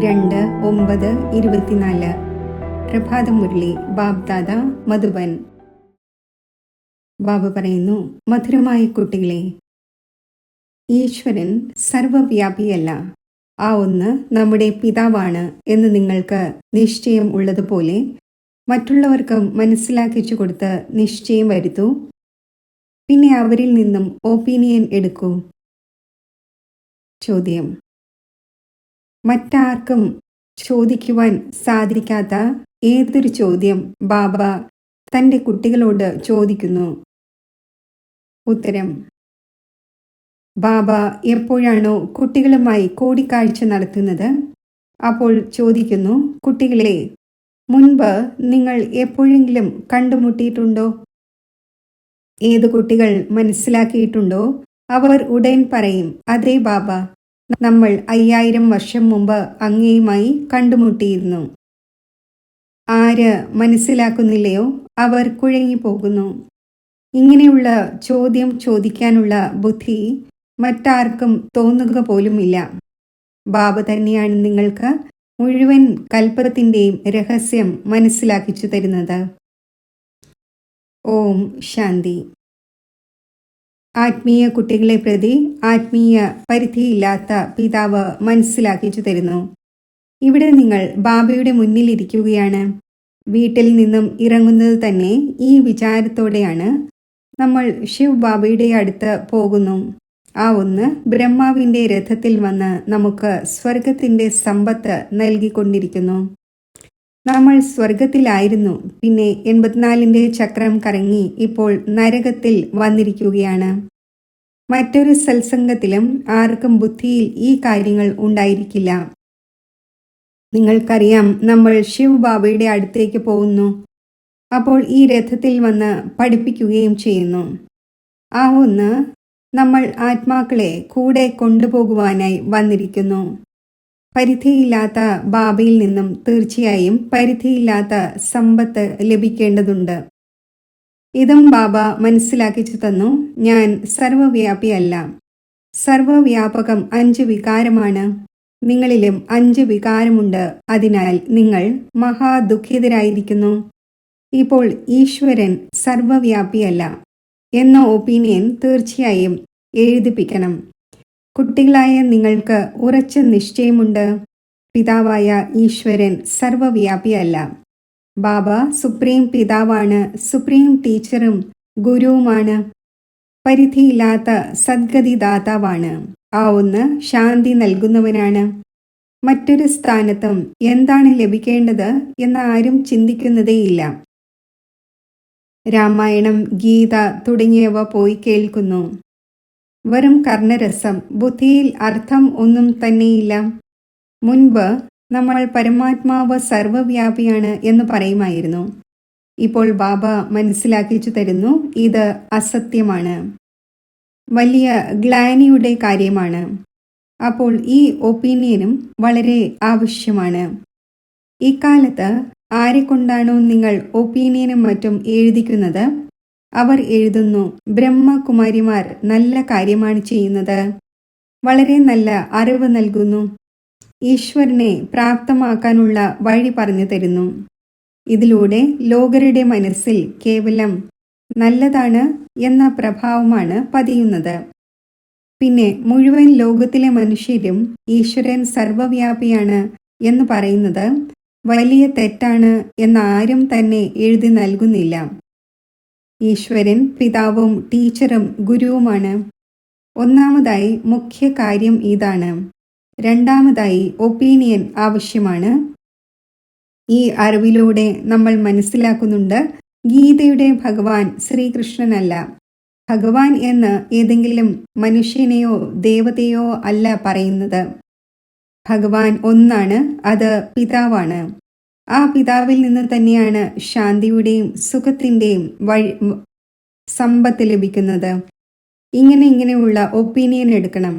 22/9/24 പ്രഭാതമുരളി ബാബ്ദാദ മധുബൻ. ബാബ പറയുന്നു, മധുരമായ കുട്ടികളെ, ഈശ്വരൻ സർവവ്യാപിയല്ല. ആ ഒന്ന് നമ്മുടെ പിതാവാണ് എന്ന് നിങ്ങൾക്ക് നിശ്ചയം ഉള്ളതുപോലെ മറ്റുള്ളവർക്കും മനസ്സിലാക്കിച്ചു കൊടുത്ത് നിശ്ചയം വരുത്തൂ. പിന്നെ അവരിൽ നിന്നും ഒപ്പീനിയൻ എടുക്കൂ. ചോദ്യം: മറ്റാർക്കും ചോദിക്കുവാൻ സാധിക്കാത്ത ഏതൊരു ചോദ്യം ബാബ തൻ്റെ കുട്ടികളോട് ചോദിക്കുന്നു? ഉത്തരം: ബാബ എപ്പോഴാണോ കുട്ടികളുമായി കൂടിക്കാഴ്ച നടത്തുന്നത് അപ്പോൾ ചോദിക്കുന്നു, കുട്ടികളെ, മുൻപ് നിങ്ങൾ എപ്പോഴെങ്കിലും കണ്ടുമുട്ടിയിട്ടുണ്ടോ? ഏത് കുട്ടികൾ മനസ്സിലാക്കിയിട്ടുണ്ടോ അവർ ഉടൻ പറയും, അതെ ബാബ, നമ്മൾ 5000 വർഷം മുമ്പ് അങ്ങയുമായി കണ്ടുമുട്ടിയിരുന്നു. ആര് മനസ്സിലാക്കുന്നില്ലയോ അവർ കുഴങ്ങിപ്പോകുന്നു. ഇങ്ങനെയുള്ള ചോദ്യം ചോദിക്കാനുള്ള ബുദ്ധി മറ്റാർക്കും തോന്നുക പോലുമില്ല. ബാബ തന്നെയാണ് നിങ്ങൾക്ക് മുഴുവൻ കൽപ്പത്തിൻ്റെയും രഹസ്യം മനസ്സിലാക്കിച്ചു തരുന്നത്. ഓം ശാന്തി. ആത്മീയ കുട്ടികളെ പ്രതി ആത്മീയ പരിധിയില്ലാത്ത പിതാവ് മനസ്സിലാക്കിച്ചു തരുന്നു. ഇവിടെ നിങ്ങൾ ബാബയുടെ മുന്നിലിരിക്കുകയാണ്. വീട്ടിൽ നിന്നും ഇറങ്ങുന്നത് തന്നെ ഈ വിചാരത്തോടെയാണ്. നമ്മൾ ശിവ് ബാബയുടെ അടുത്ത് പോകുന്നു. ആ ഒന്ന് ബ്രഹ്മാവിൻ്റെ രഥത്തിൽ വന്ന് നമുക്ക് സ്വർഗത്തിൻ്റെ സമ്പത്ത് നൽകിക്കൊണ്ടിരിക്കുന്നു. നമ്മൾ സ്വർഗത്തിലായിരുന്നു, പിന്നെ 84ൻ്റെ ചക്രം കറങ്ങി ഇപ്പോൾ നരകത്തിൽ വന്നിരിക്കുകയാണ്. മറ്റൊരു സത്സംഗത്തിലും ആർക്കും ബുദ്ധിയിൽ ഈ കാര്യങ്ങൾ ഉണ്ടായിരിക്കില്ല. നിങ്ങൾക്കറിയാം, നമ്മൾ ശിവ് ബാബയുടെ അടുത്തേക്ക് പോകുന്നു. അപ്പോൾ ഈ രഥത്തിൽ വന്ന് പഠിപ്പിക്കുകയും ചെയ്യുന്നു. ആ ഒന്ന് നമ്മൾ ആത്മാക്കളെ കൂടെ കൊണ്ടുപോകുവാനായി വന്നിരിക്കുന്നു. പരിധിയില്ലാത്ത ബാബയിൽ നിന്നും തീർച്ചയായും പരിധിയില്ലാത്ത സമ്പത്ത് ലഭിക്കേണ്ടതുണ്ട്. ഇതും ബാബ മനസ്സിലാക്കിച്ചു തന്നു. ഞാൻ സർവവ്യാപിയല്ല. സർവവ്യാപകം 5 വികാരമാണ്. നിങ്ങളിലും 5 വികാരമുണ്ട്. അതിനാൽ നിങ്ങൾ മഹാദുഃഖിതരായിരിക്കുന്നു. ഇപ്പോൾ ഈശ്വരൻ സർവവ്യാപിയല്ല എന്ന ഒപ്പീനിയൻ തീർച്ചയായും എഴുതിപ്പിക്കണം. കുട്ടികളായ നിങ്ങൾക്ക് ഉറച്ച നിശ്ചയമുണ്ട്. പിതാവായ ഈശ്വരൻ സർവവ്യാപിയല്ല. ബാബ സുപ്രീം പിതാവാണ്, സുപ്രീം ടീച്ചറും ഗുരുവുമാണ്. പരിധിയില്ലാത്ത സദ്ഗതിദാതാവാണ്. ആ ഒന്ന് ശാന്തി നൽകുന്നവനാണ്. മറ്റൊരു സ്ഥാനത്തും എന്താണ് ലഭിക്കേണ്ടത് എന്ന് ആരും ചിന്തിക്കുന്നതേയില്ല. രാമായണം, ഗീത തുടങ്ങിയവ പോയി കേൾക്കുന്നു. വെറും കർണരസം, ബുദ്ധിയിൽ അർത്ഥം ഒന്നും തന്നെയില്ല. മുൻപ് നമ്മൾ പരമാത്മാവ് സർവവ്യാപിയാണ് എന്ന് പറയുമായിരുന്നു. ഇപ്പോൾ ബാബ മനസ്സിലാക്കിച്ചു തരുന്നു, ഇത് അസത്യമാണ്. വലിയ ഗ്ലാനിയുടെ കാര്യമാണ്. അപ്പോൾ ഈ ഒപ്പീനിയനും വളരെ ആവശ്യമാണ്. ഇക്കാലത്ത് ആരെക്കൊണ്ടാണോ നിങ്ങൾ ഒപ്പീനിയനും മറ്റും എഴുതിക്കുന്നത് അവർ എഴുതുന്നു, ബ്രഹ്മകുമാരിമാർ നല്ല കാര്യമാണ് ചെയ്യുന്നത്, വളരെ നല്ല അറിവ് നൽകുന്നു, ഈശ്വരനെ പ്രാപ്തമാക്കാനുള്ള വഴി പറഞ്ഞു തരുന്നു. ഇതിലൂടെ ലോകരുടെ മനസ്സിൽ കേവലം നല്ലതാണ് എന്ന പ്രഭാവമാണ് പതിയുന്നത്. പിന്നെ മുഴുവൻ ലോകത്തിലെ മനുഷ്യരും ഈശ്വരൻ സർവവ്യാപിയാണ് എന്ന് പറയുന്നത് വലിയ തെറ്റാണ് എന്ന് ആരും തന്നെ എഴുതി നൽകുന്നില്ല. ഈശ്വരൻ പിതാവും ടീച്ചറും ഗുരുവുമാണ്. ഒന്നാമതായി മുഖ്യ കാര്യം ഇതാണ്. രണ്ടാമതായി ഒപ്പീനിയൻ ആവശ്യമാണ്. ഈ അറിവിലൂടെ നമ്മൾ മനസ്സിലാക്കുന്നുണ്ട്, ഗീതയുടെ ഭഗവാൻ ശ്രീകൃഷ്ണനല്ല. ഭഗവാൻ എന്ന് ഏതെങ്കിലും മനുഷ്യനെയോ ദേവതയോ അല്ല പറയുന്നത്. ഭഗവാൻ ഒന്നാണ്, അത് പിതാവാണ്. ആ പിതാവിൽ നിന്ന് തന്നെയാണ് ശാന്തിയുടെയും സുഖത്തിൻ്റെയും സമ്പത്ത് ലഭിക്കുന്നത്. ഇങ്ങനെയുള്ള ഒപ്പീനിയൻ എടുക്കണം.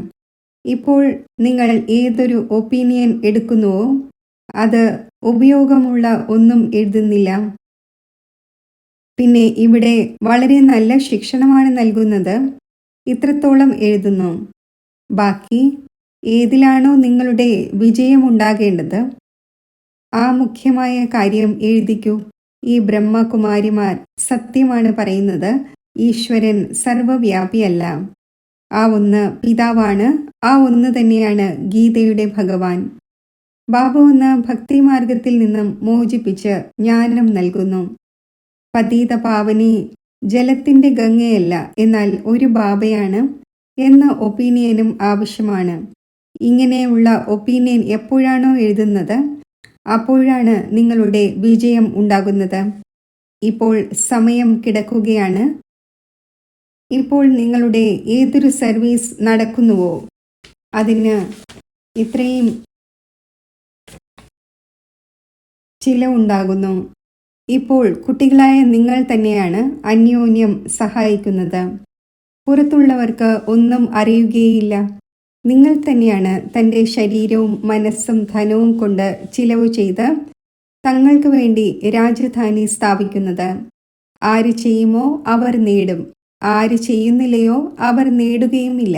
ഇപ്പോൾ നിങ്ങൾ ഏതൊരു ഒപ്പീനിയൻ എടുക്കുന്നുവോ അത് ഉപയോഗമുള്ള ഒന്നും എഴുതുന്നില്ല. പിന്നെ ഇവിടെ വളരെ നല്ല ശിക്ഷണമാണ് നൽകുന്നത്. ഇത്രത്തോളം എഴുതുന്നു. ബാക്കി ഏതിലാണോ നിങ്ങളുടെ വിജയമുണ്ടാകേണ്ടത് ആ മുഖ്യമായ കാര്യം എഴുതിക്കൂ. ഈ ബ്രഹ്മകുമാരിമാർ സത്യമാണ് പറയുന്നത്. ഈശ്വരൻ സർവവ്യാപിയല്ല. ആ ഒന്ന് പിതാവാണ്. ആ ഒന്ന് തന്നെയാണ് ഗീതയുടെ ഭഗവാൻ. ബാബ ഒന്ന് ഭക്തിമാർഗത്തിൽ നിന്നും മോചിപ്പിച്ച് ജ്ഞാനം നൽകുന്നു. പതീത പാവനി ജലത്തിന്റെ ഗംഗയല്ല, എന്നാൽ ഒരു ബാബയാണ് എന്ന ഒപ്പീനിയനും ആവശ്യമാണ്. ഇങ്ങനെയുള്ള ഒപ്പീനിയൻ എപ്പോഴാണോ എഴുതുന്നത് അപ്പോഴാണ് നിങ്ങളുടെ വിജയം ഉണ്ടാകുന്നത്. ഇപ്പോൾ സമയം കിടക്കുകയാണ്. ഇപ്പോൾ നിങ്ങളുടെ ഏതൊരു സർവീസ് നടക്കുന്നുവോ അതിന് ഇത്രയും ചിലവുണ്ടാകുന്നു. ഇപ്പോൾ കുട്ടികളായ നിങ്ങൾ തന്നെയാണ് അന്യോന്യം സഹായിക്കുന്നത്. പുറത്തുള്ളവർക്ക് ഒന്നും അറിയുകയില്ല. നിങ്ങൾ തന്നെയാണ് തൻ്റെ ശരീരവും മനസ്സും ധനവും കൊണ്ട് ചിലവ് ചെയ്ത് തങ്ങൾക്ക് വേണ്ടി രാജധാനി സ്ഥാപിക്കുന്നത്. ആര് ചെയ്യുമോ അവർ നേടും, ആര് ചെയ്യുന്നില്ലയോ അവർ നേടുകയുമില്ല.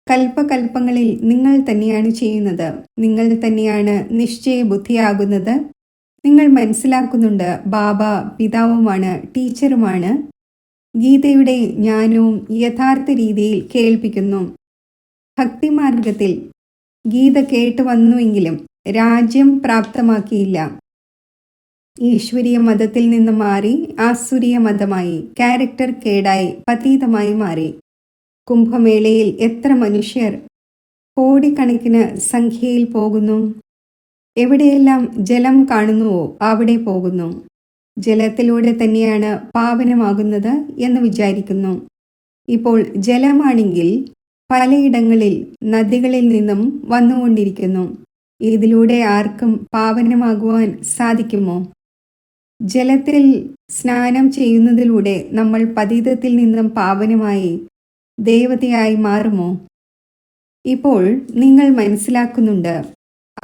കൽപ്പകൽപ്പങ്ങളിൽ നിങ്ങൾ തന്നെയാണ് ചെയ്യുന്നത്. നിങ്ങൾ തന്നെയാണ് നിശ്ചയബുദ്ധിയാകുന്നത്. നിങ്ങൾ മനസ്സിലാക്കുന്നുണ്ട് ബാബ പിതാവുമാണ്, ടീച്ചറുമാണ്. ഗീതയുടെ ജ്ഞാനവും യഥാർത്ഥ രീതിയിൽ കേൾപ്പിക്കുന്നു. ഭക്തിമാർഗത്തിൽ ഗീത കേട്ടു വന്നുവെങ്കിലും രാജ്യം പ്രാപ്തമാക്കിയില്ല. ഈശ്വരീയ മതത്തിൽ നിന്ന് മാറി ആസുരീയ മതമായി, ക്യാരക്ടർ കേടായി, പതീതമായി മാറി. കുംഭമേളയിൽ എത്ര മനുഷ്യർ കോടിക്കണക്കിന് സംഖ്യയിൽ പോകുന്നു. എവിടെയെല്ലാം ജലം കാണുന്നുവോ അവിടെ പോകുന്നു. ജലത്തിലൂടെ തന്നെയാണ് പാവനമാകുന്നത് എന്ന് വിചാരിക്കുന്നു. ഇപ്പോൾ ജലമാണെങ്കിൽ പലയിടങ്ങളിൽ നദികളിൽ നിന്നും വന്നുകൊണ്ടിരിക്കുന്നു. ഇതിലൂടെ ആർക്കും പാവനമാകുവാൻ സാധിക്കുമോ? ജലത്തിൽ സ്നാനം ചെയ്യുന്നതിലൂടെ നമ്മൾ പതീതത്തിൽ നിന്നും പാവനമായി ദേവതയായി മാറുമോ? ഇപ്പോൾ നിങ്ങൾ മനസ്സിലാക്കുന്നുണ്ട്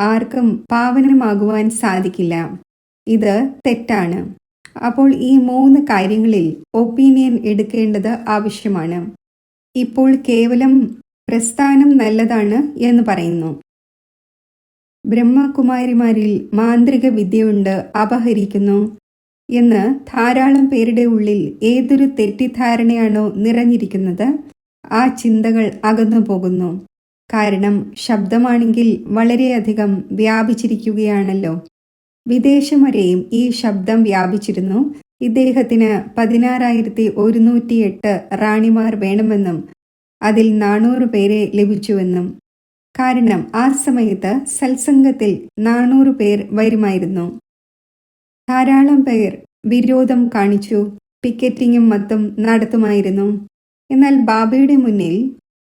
ആർക്കും പാവനമാകുവാൻ സാധിക്കില്ല. ഇത് തെറ്റാണ്. അപ്പോൾ ഈ 3 കാര്യങ്ങളിൽ ഒപ്പീനിയൻ എടുക്കേണ്ടത് ആവശ്യമാണ്. ഇപ്പോൾ കേവലം പ്രസ്ഥാനം നല്ലതാണ് എന്ന് പറയുന്നു. ബ്രഹ്മകുമാരിമാരിൽ മാന്ത്രിക വിദ്യയുണ്ട്, അപഹരിക്കുന്നു എന്ന് ധാരാളം പേരുടെ ഉള്ളിൽ ഏതൊരു തെറ്റിദ്ധാരണയാണോ നിറഞ്ഞിരിക്കുന്നത് ആ ചിന്തകൾ അകന്നു പോകുന്നു. കാരണം ശബ്ദമാണെങ്കിൽ വളരെയധികം വ്യാപിച്ചിരിക്കുകയാണല്ലോ. വിദേശം വരെയും ഈ ശബ്ദം വ്യാപിച്ചിരുന്നു. ഇദ്ദേഹത്തിന് 16,108 റാണിമാർ വേണമെന്നും അതിൽ 400 പേരെ ലഭിച്ചുവെന്നും. കാരണം ആ സമയത്ത് സത്സംഗത്തിൽ 400 പേർ വരുമായിരുന്നു. ധാരാളം പേർ വിരോധം കാണിച്ചു, പിക്കറ്റിങ്ങും മറ്റും നടത്തുമായിരുന്നു. എന്നാൽ ബാബയുടെ മുന്നിൽ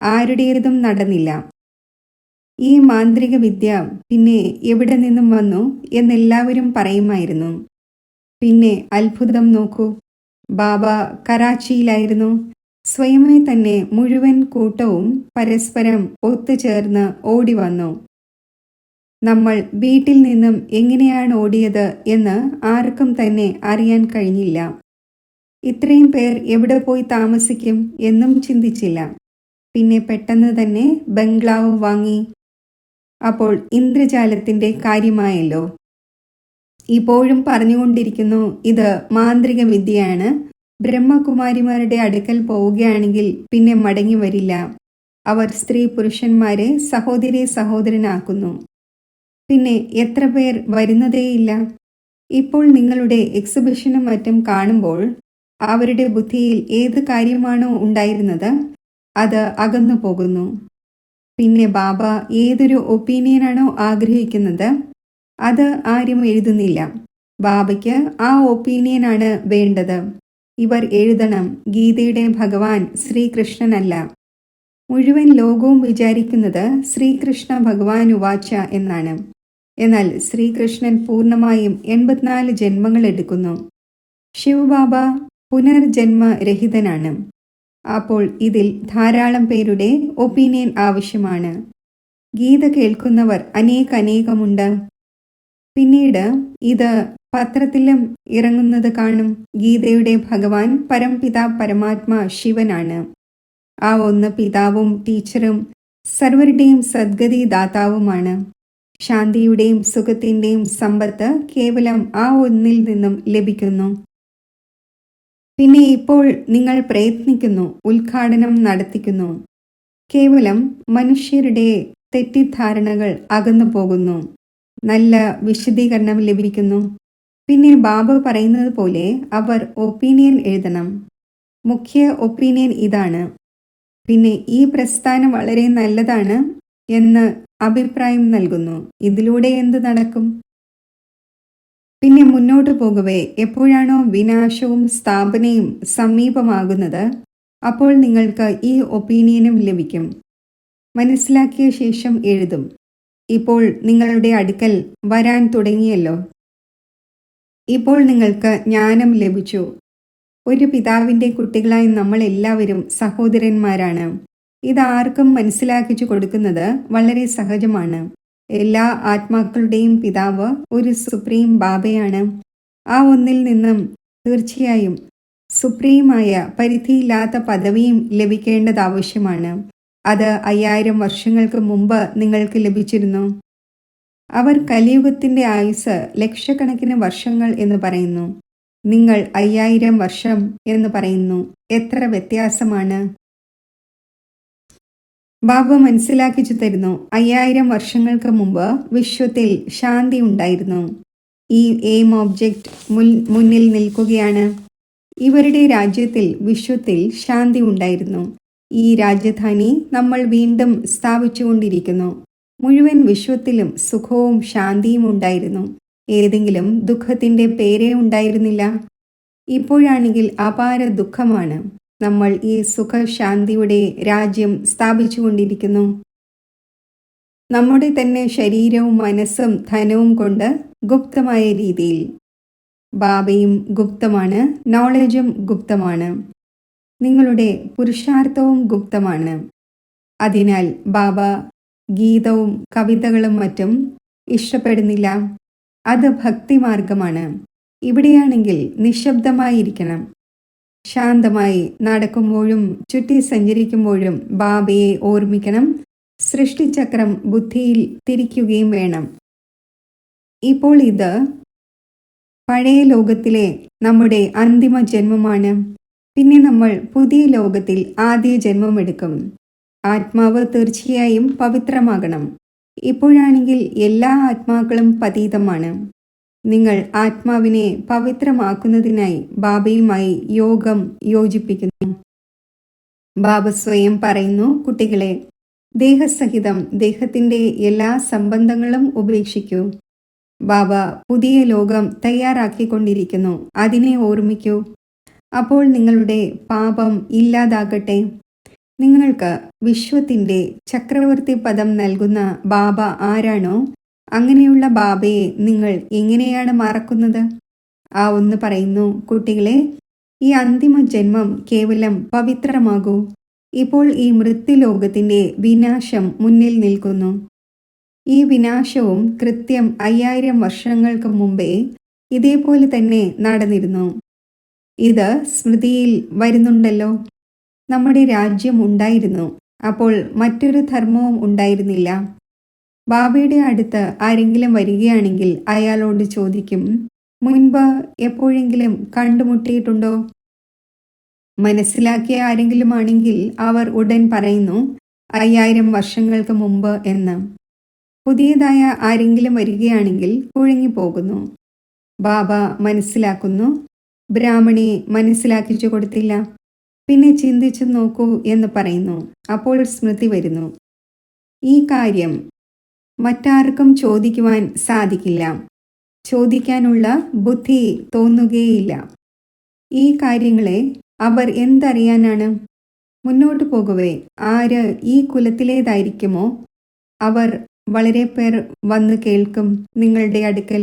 ആരുടേതും നടന്നില്ല. ഈ മാന്ത്രിക വിദ്യ പിന്നെ എവിടെ നിന്നും വന്നു എന്നെല്ലാവരും പറയുമായിരുന്നു. പിന്നെ അത്ഭുതം നോക്കൂ, ബാബ കറാച്ചിയിലായിരുന്നു. സ്വയമേ തന്നെ മുഴുവൻ കൂട്ടവും പരസ്പരം ഒത്തുചേർന്ന് ഓടി വന്നു. നമ്മൾ വീട്ടിൽ നിന്നും എങ്ങനെയാണ് ഓടിയത് എന്ന് ആർക്കും തന്നെ അറിയാൻ കഴിഞ്ഞില്ല. ഇത്രയും പേർ എവിടെ പോയി താമസിക്കും എന്നും ചിന്തിച്ചില്ല. പിന്നെ പെട്ടെന്ന് തന്നെ ബംഗ്ലാവ് വാങ്ങി. അപ്പോൾ ഇന്ദ്രജാലത്തിന്റെ കാര്യമായല്ലോ. ഇപ്പോഴും പറഞ്ഞുകൊണ്ടിരിക്കുന്നു ഇത് മാന്ത്രിക വിദ്യയാണ്. ബ്രഹ്മകുമാരിമാരുടെ അടുക്കൽ പോവുകയാണെങ്കിൽ പിന്നെ മടങ്ങി വരില്ല. അവർ സ്ത്രീ പുരുഷന്മാരെ സഹോദരി സഹോദരനാക്കുന്നു. പിന്നെ എത്ര പേർ വരുന്നതേയില്ല. ഇപ്പോൾ നിങ്ങളുടെ എക്സിബിഷനും മറ്റും കാണുമ്പോൾ അവരുടെ ബുദ്ധിയിൽ ഏത് കാര്യമാണോ ഉണ്ടായിരുന്നത് അത് അകന്നു പോകുന്നു. പിന്നെ ബാബ ഏതൊരു ഒപ്പീനിയനാണോ ആഗ്രഹിക്കുന്നത് അത് ആരും എഴുതുന്നില്ല. ബാബയ്ക്ക് ആ ഒപ്പീനിയനാണ് വേണ്ടത്. ഇവർ എഴുതണം ഗീതയുടെ ഭഗവാൻ ശ്രീകൃഷ്ണനല്ല. മുഴുവൻ ലോകവും വിചാരിക്കുന്നത് ശ്രീകൃഷ്ണ ഭഗവാൻ ഉവാച്ച എന്നാണ്. എന്നാൽ ശ്രീകൃഷ്ണൻ പൂർണ്ണമായും 84 ജന്മങ്ങൾ എടുക്കുന്നു. ശിവബാബ പുനർജന്മരഹിതനാണ്. അപ്പോൾ ഇതിൽ ധാരാളം പേരുടെ ഒപ്പീനിയൻ ആവശ്യമാണ്. ഗീത കേൾക്കുന്നവർ അനേകമുണ്ട്. പിന്നീട് ഇത് പത്രത്തിലും ഇറങ്ങുന്നത് കാണും. ഗീതയുടെ ഭഗവാൻ പരംപിതാ പരമാത്മാ ശിവനാണ്. ആ ഒന്ന് പിതാവും ടീച്ചറും സർവരുടെയും സദ്ഗതി ദാതാവുമാണ്. ശാന്തിയുടെയും സുഖത്തിന്റെയും സമ്പത്ത് കേവലം ആ ഒന്നിൽ നിന്നും ലഭിക്കുന്നു. പിന്നെ ഇപ്പോൾ നിങ്ങൾ പ്രയത്നിക്കുന്നു, ഉദ്ഘാടനം നടത്തിക്കുന്നു. കേവലം മനുഷ്യരുടെ തെറ്റിദ്ധാരണകൾ അകന്നു പോകുന്നു. നല്ല വിശദീകരണം ലഭിക്കുന്നു. പിന്നെ ബാബ പറയുന്നത് പോലെ അവർ ഒപ്പീനിയൻ എഴുതണം. മുഖ്യ ഒപ്പീനിയൻ ഇതാണ്. പിന്നെ ഈ പ്രസ്ഥാനം വളരെ നല്ലതാണ് എന്ന് അഭിപ്രായം നൽകുന്നു. ഇതിലൂടെ എന്ത് നടക്കും? പിന്നെ മുന്നോട്ട് പോകവേ എപ്പോഴാണോ വിനാശവും സ്ഥാപനയും സമീപമാകുന്നത്, അപ്പോൾ നിങ്ങൾക്ക് ഈ ഒപ്പീനിയനും ലഭിക്കും. മനസ്സിലാക്കിയ ശേഷം എഴുതും. ഇപ്പോൾ നിങ്ങളുടെ അടുക്കൽ വരാൻ തുടങ്ങിയല്ലോ. ഇപ്പോൾ നിങ്ങൾക്ക് ജ്ഞാനം ലഭിച്ചു. ഒരു പിതാവിൻ്റെ കുട്ടികളായി നമ്മൾ എല്ലാവരും സഹോദരന്മാരാണ്. ഇതാർക്കും മനസ്സിലാക്കിച്ചു കൊടുക്കുന്നത് വളരെ സഹജമാണ്. എല്ലാ ആത്മാക്കളുടെയും പിതാവ് ഒരു സുപ്രീം ബാബയാണ്. ആ ഒന്നിൽ നിന്നും തീർച്ചയായും സുപ്രീമായ പരിധിയില്ലാത്ത പദവിയും ലഭിക്കേണ്ടത് ആവശ്യമാണ്. അത് 5000 വർഷങ്ങൾക്ക് മുമ്പ് നിങ്ങൾക്ക് ലഭിച്ചിരുന്നു. അവർ കലിയുഗത്തിന്റെ ആയുസ് ലക്ഷക്കണക്കിന് വർഷങ്ങൾ എന്ന് പറയുന്നു. നിങ്ങൾ 5000 വർഷം എന്ന് പറയുന്നു. എത്ര വ്യത്യാസമാണ്! ബാബ മനസ്സിലാക്കിച്ചു തരുന്നു. 5000 വർഷങ്ങൾക്ക് മുമ്പ് വിശ്വത്തിൽ ശാന്തി ഉണ്ടായിരുന്നു. ഈ എയിം ഒബ്ജക്റ്റ് മുന്നിൽ നിൽക്കുകയാണ്. ഇവരുടെ രാജ്യത്തിൽ വിശ്വത്തിൽ ശാന്തി ഉണ്ടായിരുന്നു. ഈ രാജധാനി നമ്മൾ വീണ്ടും സ്ഥാപിച്ചുകൊണ്ടിരിക്കുന്നു. മുഴുവൻ വിശ്വത്തിലും സുഖവും ശാന്തിയും ഉണ്ടായിരുന്നു. ഏതെങ്കിലും ദുഃഖത്തിന്റെ പേരേ ഉണ്ടായിരുന്നില്ല. ഇപ്പോഴാണെങ്കിൽ അപാര ദുഃഖമാണ്. നമ്മൾ ഈ സുഖശാന്തിയുടെ രാജ്യം സ്ഥാപിച്ചുകൊണ്ടിരിക്കുന്നു. നമ്മുടെ തന്നെ ശരീരവും മനസ്സും ധനവും കൊണ്ട് ഗുപ്തമായ രീതിയിൽ. ബാബയും ഗുപ്തമാണ്, നോളജും ഗുപ്തമാണ്, നിങ്ങളുടെ പുരുഷാർത്ഥവും ഗുപ്തമാണ്. അതിനാൽ ബാബ ഗീതവും കവിതകളും മറ്റും ഇഷ്ടപ്പെടുന്നില്ല. അത് ഭക്തിമാർഗമാണ്. ഇവിടെയാണെങ്കിൽ നിശബ്ദമായിരിക്കണം. ശാന്തമായി നടക്കുമ്പോഴും ചുറ്റി സഞ്ചരിക്കുമ്പോഴും ബാബയെ ഓർമ്മിക്കണം. സൃഷ്ടിചക്രം ബുദ്ധിയിൽ തിരിക്കുകയും വേണം. ഇപ്പോൾ ഇത് പഴയ ലോകത്തിലെ നമ്മുടെ അന്തിമ ജന്മമാണ്. പിന്നെ നമ്മൾ പുതിയ ലോകത്തിൽ ആദ്യ ജന്മമെടുക്കും. ആത്മാവ് തീർച്ചയായും പവിത്രമാകണം. ഇപ്പോഴാണെങ്കിൽ എല്ലാ ആത്മാക്കളും പതീതമാണ്. നിങ്ങൾ ആത്മാവിനെ പവിത്രമാക്കുന്നതിനായി ബാബയുമായി യോഗം യോജിപ്പിക്കുന്നു. ബാബ സ്വയം പറയുന്നു, കുട്ടികളെ, ദേഹസഹിതം ദേഹത്തിന്റെ എല്ലാ സംബന്ധങ്ങളും ഉപേക്ഷിക്കൂ. ബാബ പുതിയ ലോകം തയ്യാറാക്കിക്കൊണ്ടിരിക്കുന്നു. അതിനെ ഓർമ്മിക്കൂ. അപ്പോൾ നിങ്ങളുടെ പാപം ഇല്ലാതാകട്ടെ. നിങ്ങൾക്ക് വിശ്വത്തിന്റെ ചക്രവർത്തി പദം നൽകുന്ന ബാബ ആരാണോ, അങ്ങനെയുള്ള ബാബയെ നിങ്ങൾ എങ്ങനെയാണ് മറക്കുന്നത്? ആ ഒന്ന് പറയുന്നു, കുട്ടികളെ, ഈ അന്തിമ ജന്മം കേവലം പവിത്രമാകൂ. ഇപ്പോൾ ഈ മൃത്യുലോകത്തിന്റെ വിനാശം മുന്നിൽ നിൽക്കുന്നു. ഈ വിനാശവും കൃത്യം 5000 വർഷങ്ങൾക്ക് മുമ്പേ ഇതേപോലെ തന്നെ നടന്നിരുന്നു. ഇത് സ്മൃതിയിൽ വരുന്നുണ്ടല്ലോ. നമ്മുടെ രാജ്യം ഉണ്ടായിരുന്നു. അപ്പോൾ മറ്റൊരു ധർമ്മവും ഉണ്ടായിരുന്നില്ല. ബാബയുടെ അടുത്ത് ആരെങ്കിലും വരികയാണെങ്കിൽ അയാളോട് ചോദിക്കും, മുൻപ് എപ്പോഴെങ്കിലും കണ്ടുമുട്ടിയിട്ടുണ്ടോ? മനസ്സിലാക്കിയ ആരെങ്കിലും ആണെങ്കിൽ അവർ ഉടൻ പറയുന്നു 5000 വർഷങ്ങൾക്ക് മുമ്പ് എന്ന്. പുതിയതായ ആരെങ്കിലും വരികയാണെങ്കിൽ കുഴങ്ങിപ്പോകുന്നു. ബാബ മനസ്സിലാക്കുന്നു. ബ്രാഹ്മണി മനസ്സിലാക്കിച്ചു കൊടുത്തില്ല. പിന്നെ ചിന്തിച്ചു നോക്കൂ എന്ന് പറയുന്നു. അപ്പോൾ സ്മൃതി വരുന്നു. ഈ കാര്യം മറ്റാർക്കും ചോദിക്കുവാൻ സാധിക്കില്ല. ചോദിക്കാനുള്ള ബുദ്ധി തോന്നുകയില്ല. ഈ കാര്യങ്ങളെ അവർ എന്തറിയാനാണ്? മുന്നോട്ട് പോകവേ ആര് ഈ കുലത്തിലേതായിരിക്കുമോ അവർ വളരെ പേർ വന്ന് കേൾക്കും നിങ്ങളുടെ അടുക്കൽ.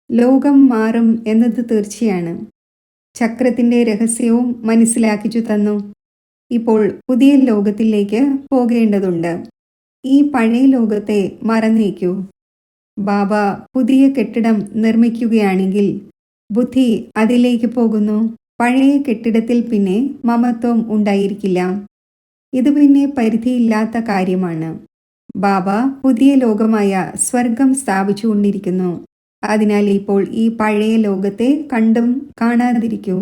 ലോകം മാറും എന്നത് തീർച്ചയാണ്. ചക്രത്തിന്റെ രഹസ്യവും മനസ്സിലാക്കിച്ചു തന്നു. ഇപ്പോൾ പുതിയ ലോകത്തിലേക്ക് പോകേണ്ടതുണ്ട്. ഈ പഴയ ലോകത്തെ മറന്നേക്കൂ. ബാബ പുതിയ കെട്ടിടം നിർമ്മിക്കുകയാണെങ്കിൽ ബുദ്ധി അതിലേക്ക് പോകുന്നു. പഴയ കെട്ടിടത്തിൽ പിന്നെ മമത്വം ഉണ്ടായിരിക്കില്ല. ഇത് പിന്നെ പരിധിയില്ലാത്ത കാര്യമാണ്. ബാബ പുതിയ ലോകമായ സ്വർഗം സ്ഥാപിച്ചുകൊണ്ടിരിക്കുന്നു. അതിനാൽ ഇപ്പോൾ ഈ പഴയ ലോകത്തെ കണ്ടും കാണാതിരിക്കൂ.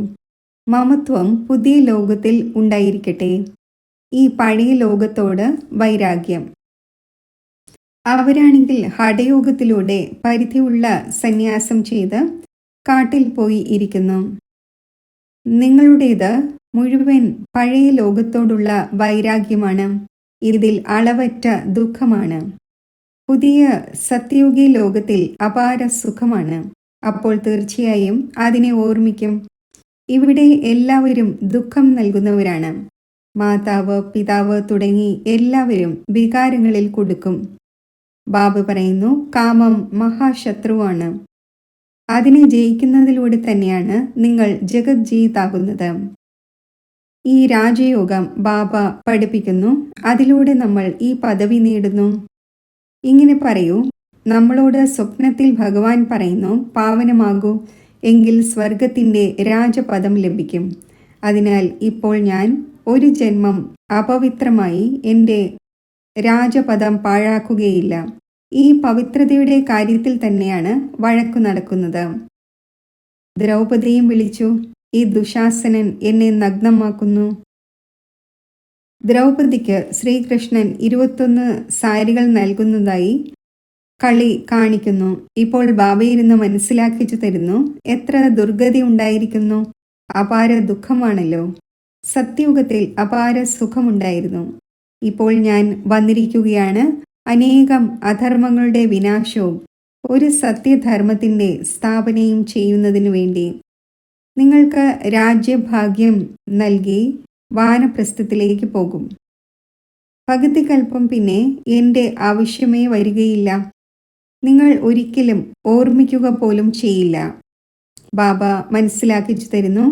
മമത്വം പുതിയ ലോകത്തിൽ ഉണ്ടായിരിക്കട്ടെ. ഈ പഴയ ലോകത്തോട് വൈരാഗ്യം. അവരാണെങ്കിൽ ഹഠയോഗത്തിലൂടെ പരിധിയുള്ള സന്യാസം ചെയ്ത് കാട്ടിൽ പോയി ഇരിക്കുന്നു. നിങ്ങളുടേത് മുഴുവൻ പഴയ ലോകത്തോടുള്ള വൈരാഗ്യമാണ്. ഇതിൽ അളവറ്റ ദുഃഖമാണ്. പുതിയ സത്യയുഗി ലോകത്തിൽ അപാര സുഖമാണ്. അപ്പോൾ തീർച്ചയായും അതിനെ ഓർമ്മിക്കും. ഇവിടെ എല്ലാവരും ദുഃഖം നൽകുന്നവരാണ്. മാതാവ്, പിതാവ് തുടങ്ങി എല്ലാവരും വികാരങ്ങളിൽ കുടുക്കും. ബാബ പറയുന്നു, കാമം മഹാശത്രുവാണ്. അതിനെ ജയിക്കുന്നതിലൂടെ തന്നെയാണ് നിങ്ങൾ ജഗത് ജീതാകുന്നത്. ഈ രാജയോഗം ബാബ പഠിപ്പിക്കുന്നു. അതിലൂടെ നമ്മൾ ഈ പദവി നേടുന്നു. ഇങ്ങനെ പറയൂ. നമ്മളോട് സ്വപ്നത്തിൽ ഭഗവാൻ പറയുന്നു, പാവനമാകൂ, എങ്കിൽ സ്വർഗത്തിൻ്റെ രാജപദം ലഭിക്കും. അതിനാൽ ഇപ്പോൾ ഞാൻ ഒരു ജന്മം അപവിത്രമായി എൻ്റെ രാജപദം പാഴാക്കുകയില്ല. ഈ പവിത്രതയുടെ കാര്യത്തിൽ തന്നെയാണ് വഴക്കു നടക്കുന്നത്. ദ്രൗപദിയും വിളിച്ചു, ഈ ദുശാസനൻ എന്നെ നഗ്നമാക്കുന്നു. ദ്രൗപദിക്ക് ശ്രീകൃഷ്ണൻ 21 സാരികൾ നൽകുന്നതായി കളി കാണിക്കുന്നു. ഇപ്പോൾ ബാബയിരുന്ന് മനസ്സിലാക്കിച്ചു തരുന്നു, എത്ര ദുർഗതി ഉണ്ടായിരിക്കുന്നു. അപാര ദുഃഖമാണല്ലോ. സത്യയുഗത്തിൽ അപാര സുഖമുണ്ടായിരുന്നു. ഇപ്പോൾ ഞാൻ വന്നിരിക്കുകയാണ് അനേകം അധർമ്മങ്ങളുടെ വിനാശവും ഒരു സത്യധർമ്മത്തിൻ്റെ സ്ഥാപനയും ചെയ്യുന്നതിനു വേണ്ടി. നിങ്ങൾക്ക് രാജ്യഭാഗ്യം നൽകി വാനപ്രസ്ഥത്തിലേക്ക് പോകും. പകുതികൽപ്പം പിന്നെ എൻ്റെ ആവശ്യമേ വരികയില്ല. നിങ്ങൾ ഒരിക്കലും ഓർമ്മിക്കുക പോലും ചെയ്യില്ല. ബാബ മനസ്സിലാക്കിച്ചു തരുന്നു,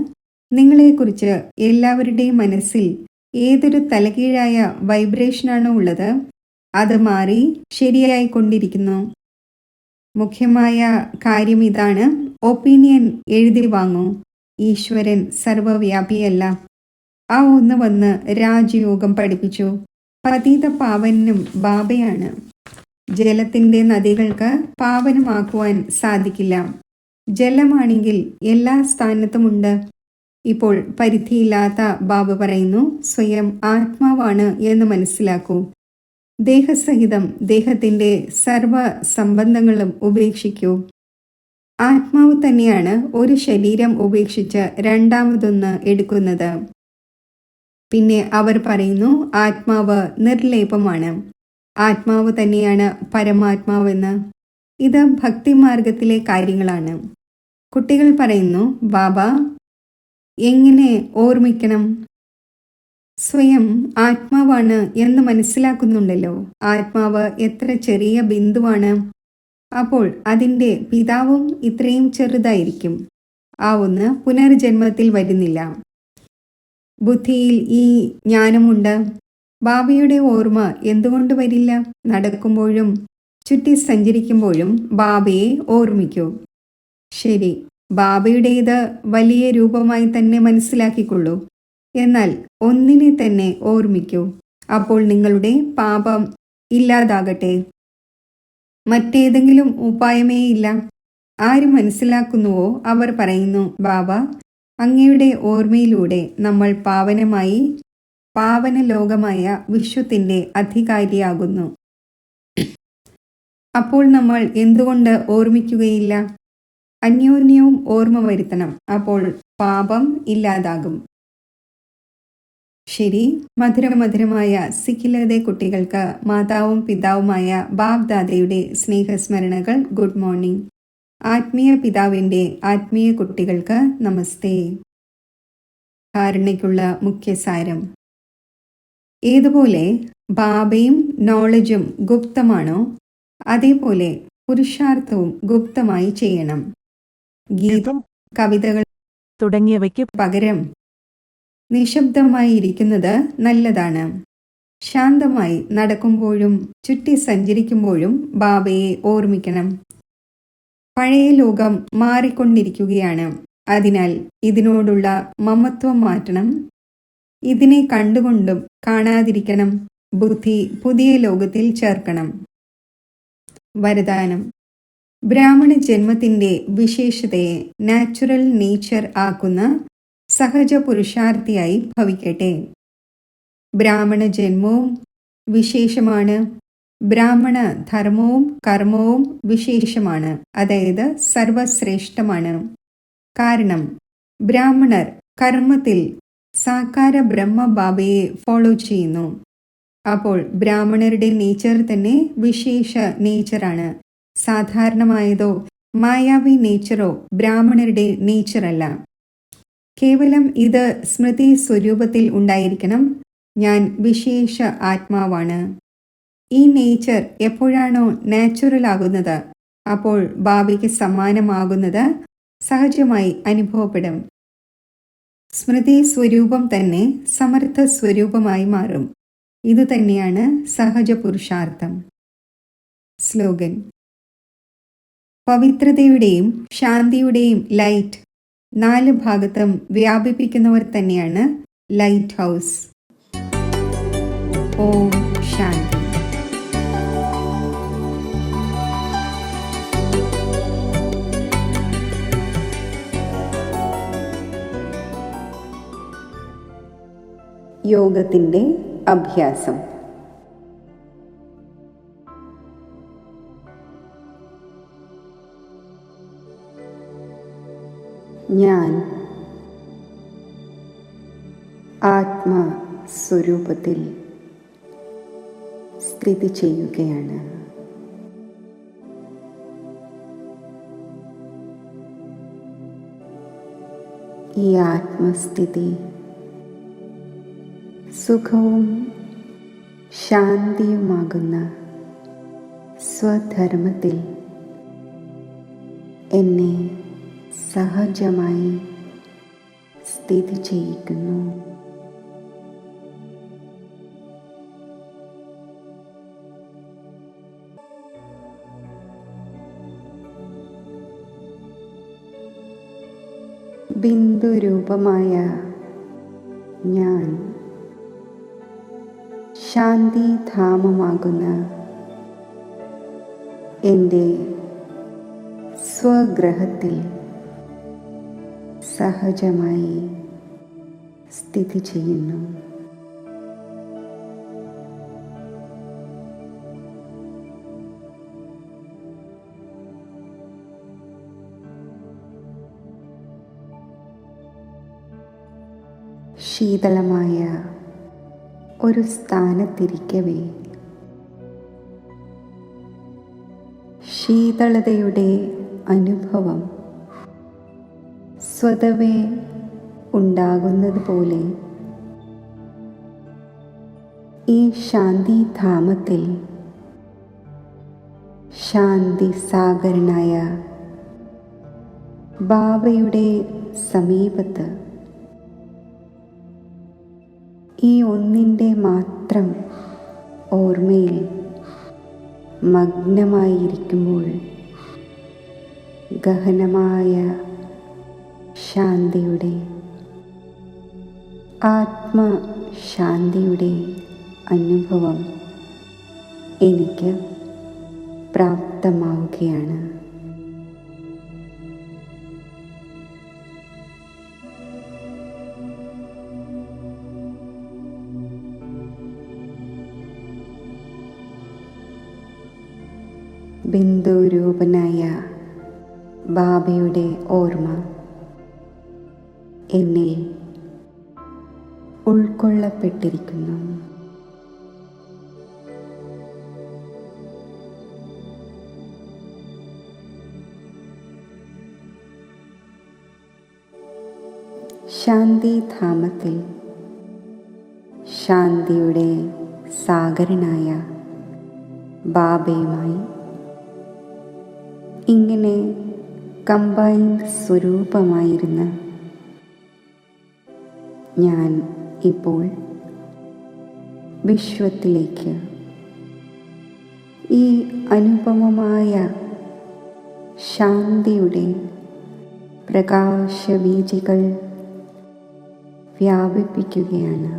നിങ്ങളെക്കുറിച്ച് എല്ലാവരുടെയും മനസ്സിൽ ഏതൊരു തലകീഴായ വൈബ്രേഷനാണോ ഉള്ളത്, അത് മാറി ശരിയായിക്കൊണ്ടിരിക്കുന്നു. മുഖ്യമായ കാര്യം ഇതാണ്. ഒപ്പീനിയൻ എഴുതി വാങ്ങൂ. ഈശ്വരൻ സർവവ്യാപിയല്ല. ആ ഒന്ന് വന്ന് രാജയോഗം പഠിപ്പിച്ചു. പതിത പാവനും ബാബയാണ്. ജലത്തിൻ്റെ നദികൾക്ക് പാവനമാക്കുവാൻ സാധിക്കില്ല. ജലമാണെങ്കിൽ എല്ലാ സ്ഥാനത്തുമുണ്ട്. ഇപ്പോൾ പരിധിയില്ലാത്ത ബാബ പറയുന്നു, സ്വയം ആത്മാവാണ് എന്ന് മനസ്സിലാക്കൂ. ദേഹസഹിതം ദേഹത്തിൻ്റെ സർവ സംബന്ധങ്ങളും ഉപേക്ഷിക്കൂ. ആത്മാവ് തന്നെയാണ് ഒരു ശരീരം ഉപേക്ഷിച്ച് രണ്ടാമതൊന്ന് എടുക്കുന്നത്. പിന്നെ അവർ പറയുന്നു, ആത്മാവ് നിർലേപമാണ്. ആത്മാവ് തന്നെയാണ് പരമാത്മാവെന്ന്. ഇത് ഭക്തിമാർഗത്തിലെ കാര്യങ്ങളാണ്. കുട്ടികൾ പറയുന്നു, ബാബ എങ്ങനെ ഓർമ്മിക്കണം? സ്വയം ആത്മാവാണ് എന്ന് മനസ്സിലാക്കുന്നുണ്ടല്ലോ. ആത്മാവ് എത്ര ചെറിയ ബിന്ദുവാണ്. അപ്പോൾ അതിൻ്റെ പിതാവും ഇത്രയും ചെറുതായിരിക്കും. ആ ഒന്ന് പുനർജന്മത്തിൽ വരുന്നില്ല. ബുദ്ധിയിൽ ഈ ജ്ഞാനമുണ്ട്. ബാബയുടെ ഓർമ്മ എന്തുകൊണ്ട് വരില്ല? നടക്കുമ്പോഴും ചുറ്റി സഞ്ചരിക്കുമ്പോഴും ബാബയെ ഓർമ്മിക്കൂ. ശരി, ബാബയുടേത് വലിയ രൂപമായി തന്നെ മനസ്സിലാക്കിക്കൊള്ളൂ. എന്നാൽ ഒന്നിനെ തന്നെ ഓർമ്മിക്കൂ. അപ്പോൾ നിങ്ങളുടെ പാപം ഇല്ലാതാകട്ടെ. മറ്റേതെങ്കിലും ഉപായമേ ഇല്ല. ആര് മനസ്സിലാക്കുന്നുവോ അവർ പറയുന്നു, ബാബ അങ്ങയുടെ ഓർമ്മയിലൂടെ നമ്മൾ പാവനമായി പാവനലോകമായ വിശ്വത്തിൻ്റെ അധികാരിയാകുന്നു. അപ്പോൾ നമ്മൾ എന്തുകൊണ്ട് ഓർമ്മിക്കുകയില്ല? അന്യോന്യവും ഓർമ്മ വരുത്തണം. അപ്പോൾ പാപം ഇല്ലാതാകും. ശരി, മധുരമധുരമായ സിഖിലതെ കുട്ടികൾക്ക് മാതാവും പിതാവുമായ ബാബ് ദാദയുടെ സ്നേഹസ്മരണകൾ. Good morning. ആത്മീയ പിതാവിൻ്റെ ആത്മീയ കുട്ടികൾക്ക് നമസ്തേ. ധാരണയ്ക്കുള്ള മുഖ്യസാരം. ഏതുപോലെ ബാബയും നോളജും ഗുപ്തമാണോ, അതേപോലെ പുരുഷാർത്ഥവും ഗുപ്തമായി ചെയ്യണം. ഗീതം, കവിതകൾ തുടങ്ങിയവയ്ക്ക് പകരം നിശബ്ദമായി ഇരിക്കുന്നത് നല്ലതാണ്. ശാന്തമായി നടക്കുമ്പോഴും ചുറ്റി സഞ്ചരിക്കുമ്പോഴും ബാബയെ ഓർമ്മിക്കണം. പഴയ ലോകം മാറിക്കൊണ്ടിരിക്കുകയാണ്. അതിനാൽ ഇതിനോടുള്ള മമത്വം മാറ്റണം. ഇതിനെ കണ്ടുകൊണ്ടും കാണാതിരിക്കണം. ബുദ്ധി പുതിയ ലോകത്തിൽ ചേർക്കണം. വരദാനം: ബ്രാഹ്മണ ജന്മത്തിൻ്റെ വിശേഷതയെ നാച്ചുറൽ നേച്ചർ ആക്കുന്ന സഹജ പുരുഷാർത്ഥിയായി ഭവിക്കട്ടെ. ബ്രാഹ്മണ ജന്മവും വിശേഷമാണ്. ബ്രാഹ്മണ ധർമ്മവും കർമ്മവും വിശേഷമാണ്, അതായത് സർവശ്രേഷ്ഠമാണ്. കാരണം ബ്രാഹ്മണർ കർമ്മത്തിൽ സാകാര ബ്രഹ്മ ബാബയെ ഫോളോ ചെയ്യുന്നു. അപ്പോൾ ബ്രാഹ്മണരുടെ നേച്ചർ തന്നെ വിശേഷ നേച്ചറാണ്. സാധാരണമായതോ മായാവി നേച്ചറോ ബ്രാഹ്മണരുടെ നേച്ചറല്ല. കേവലം ഇത് സ്മൃതി സ്വരൂപത്തിൽ ഉണ്ടായിരിക്കണം. ഞാൻ വിശേഷ ആത്മാവാണ്. ഈ നേച്ചർ എപ്പോഴാണോ നാച്ചുറൽ ആകുന്നത്, അപ്പോൾ ബാബയ്ക്ക് സമ്മാനമാകുന്നത് സഹജമായി അനുഭവപ്പെടും. സ്മൃതി സ്വരൂപം തന്നെ സമർത്ഥ സ്വരൂപമായി മാറും. ഇതുതന്നെയാണ് സഹജ പുരുഷാർത്ഥം. സ്ലോഗൻ: പവിത്രതയുടെയും ശാന്തിയുടെയും ലൈറ്റ് 4 ഭാഗത്തും വ്യാപിപ്പിക്കുന്നവർ തന്നെയാണ് ലൈറ്റ് ഹൗസ്. ഓം ശാന്തി. യോഗത്തിൻ്റെ അഭ്യാസം. ഞാൻ ആത്മസ്വരൂപത്തിൽ സ്ഥിതി ചെയ്യുകയാണ്. ഈ ആത്മസ്ഥിതി സുഖവും ശാന്തിയുമാകുന്ന സ്വധർമ്മത്തിൽ എന്നെ സഹജമായി സ്ഥിതി ചെയ്യിക്കുന്നു. ബിന്ദുരൂപമായ ഞാൻ ശാന്തിധാമമാകുന്ന എൻ്റെ സ്വഗ്രഹത്തിൽ സഹജമായി സ്ഥിതി ചെയ്യുന്നു. ശീതളമായ ഒരു സ്ഥാനത്തിരിക്കവേ ശീതളതയുടെ അനുഭവം സ്വതവേ ഉണ്ടാകുന്നത് പോലെ ഈ ശാന്തിധാമത്തിൽ ശാന്തി സാഗരനായ ബാബയുടെ സമീപത്ത് ഈ ഒന്നിൻ്റെ മാത്രം ഓർമ്മയിൽ മഗ്നമായിരിക്കുമ്പോൾ ഗഹനമായ ശാന്തിയുടെ, ആത്മശാന്തിയുടെ അനുഭവം എനിക്ക് പ്രാപ്തമാവുകയാണ്. ബിന്ദുരൂപനായ ബാബയുടെ ഓർമ്മ എന്നിൽ ഉൾക്കൊള്ളപ്പെട്ടിരിക്കുന്നു. ശാന്തിധാമത്തിൽ ശാന്തിയുടെ സാഗരനായ ബാബയുമായി ഇങ്ങനെ കമ്പൈൻഡ് സ്വരൂപമായിരുന്ന ഞാൻ ഇപ്പോൾ വിശ്വത്തിലേക്ക് ഈ അനുപമമായ ശാന്തിയുടെ പ്രകാശവീചികൾ വ്യാപിപ്പിക്കുകയാണ്.